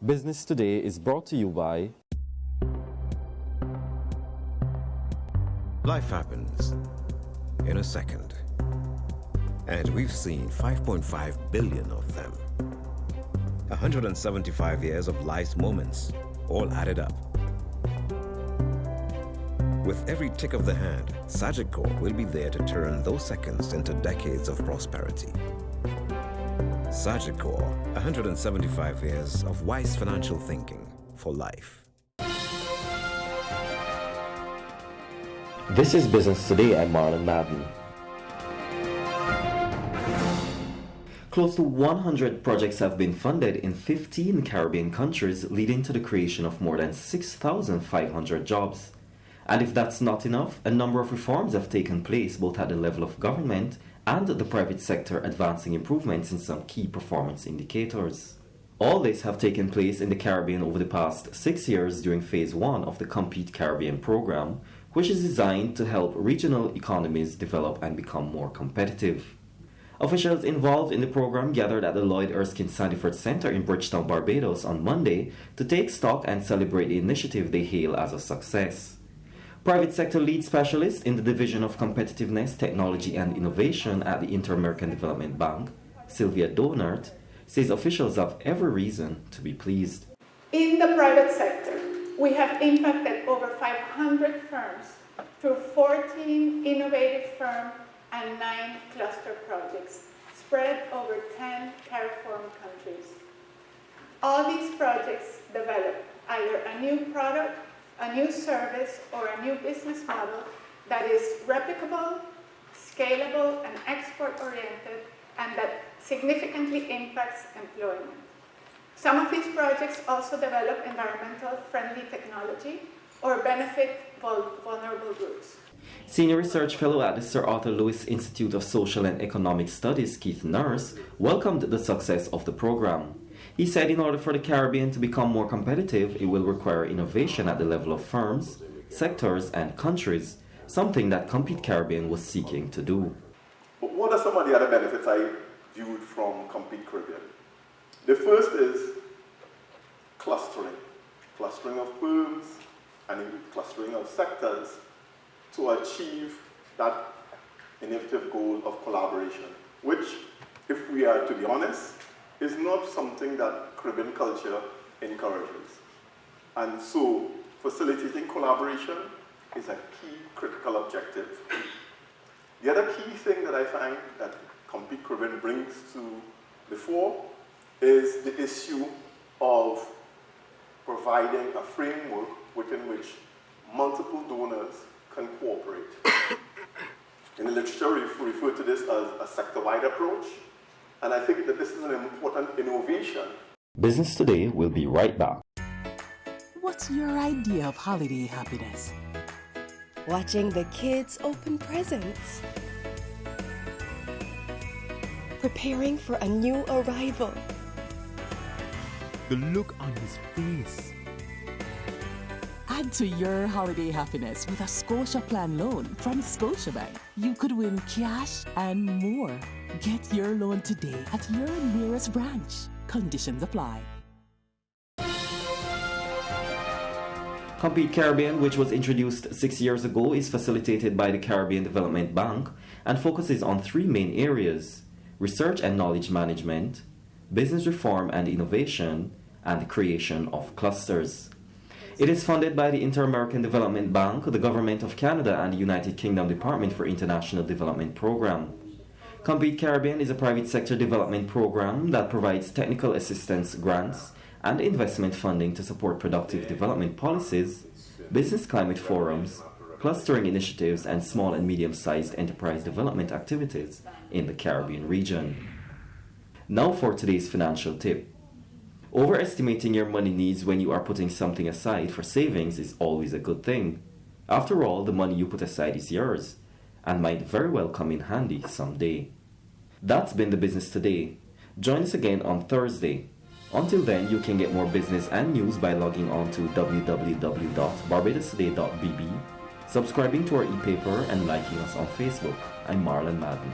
Business Today is brought to you by Life happens in a second, and we've seen 5.5 billion of them. 175 years of life's moments, all added up. With every tick of the hand, Sagicor will be there to turn those seconds into decades of prosperity. Sagicor, 175 years of wise financial thinking for life. This is Business Today. I'm Marlon Madden. Close to 100 projects have been funded in 15 Caribbean countries, leading to the creation of more than 6,500 jobs. And if that's not enough, a number of reforms have taken place both at the level of government and the private sector, advancing improvements in some key performance indicators. All this have taken place in the Caribbean over the past 6 years during Phase 1 of the Compete Caribbean program, which is designed to help regional economies develop and become more competitive. Officials involved in the program gathered at the Lloyd Erskine Sandyford Center in Bridgetown, Barbados on Monday to take stock and celebrate the initiative they hail as a success. Private sector lead specialist in the Division of Competitiveness, Technology and Innovation at the Inter-American Development Bank, Sylvia Donert, says officials have every reason to be pleased. In the private sector, we have impacted over 500 firms through 14 innovative firm and 9 cluster projects spread over 10 CARIFORUM countries. All these projects develop either a new product, a new service, or a new business model that is replicable, scalable, and export-oriented, and that significantly impacts employment. Some of these projects also develop environmental-friendly technology or benefit vulnerable groups. Senior Research Fellow at the Sir Arthur Lewis Institute of Social and Economic Studies, Keith Nurse, welcomed the success of the program. He said in order for the Caribbean to become more competitive, it will require innovation at the level of firms, sectors, and countries, something that Compete Caribbean was seeking to do. But what are some of the other benefits I viewed from Compete Caribbean? The first is clustering. Clustering of firms and clustering of sectors to achieve that innovative goal of collaboration, which, if we are to be honest, is not something that Caribbean culture encourages. And so, facilitating collaboration is a key critical objective. The other key thing that I find that Compete Caribbean brings to the fore is the issue of providing a framework within which multiple donors can cooperate. In the literature, we refer to this as a sector-wide approach, and I think that this is an important innovation. Business Today will be right back. What's your idea of holiday happiness? Watching the kids open presents. Preparing for a new arrival. The look on his face. Add to your holiday happiness with a Scotia Plan loan from Scotiabank. You could win cash and more. Get your loan today at your nearest branch. Conditions apply. Compete Caribbean, which was introduced 6 years ago, is facilitated by the Caribbean Development Bank and focuses on 3 main areas: research and knowledge management, business reform and innovation, and the creation of clusters. It is funded by the Inter-American Development Bank, the Government of Canada, and the United Kingdom Department for International Development Program. Compete Caribbean is a private sector development program that provides technical assistance grants and investment funding to support productive development policies, business climate forums, clustering initiatives, and small and medium-sized enterprise development activities in the Caribbean region. Now for today's financial tip. Overestimating your money needs when you are putting something aside for savings is always a good thing. After all, the money you put aside is yours and might very well come in handy someday. That's been the Business Today. Join us again on Thursday. Until then, you can get more business and news by logging on to www.barbadostoday.bb, subscribing to our e-paper, and liking us on Facebook. I'm Marlon Madden.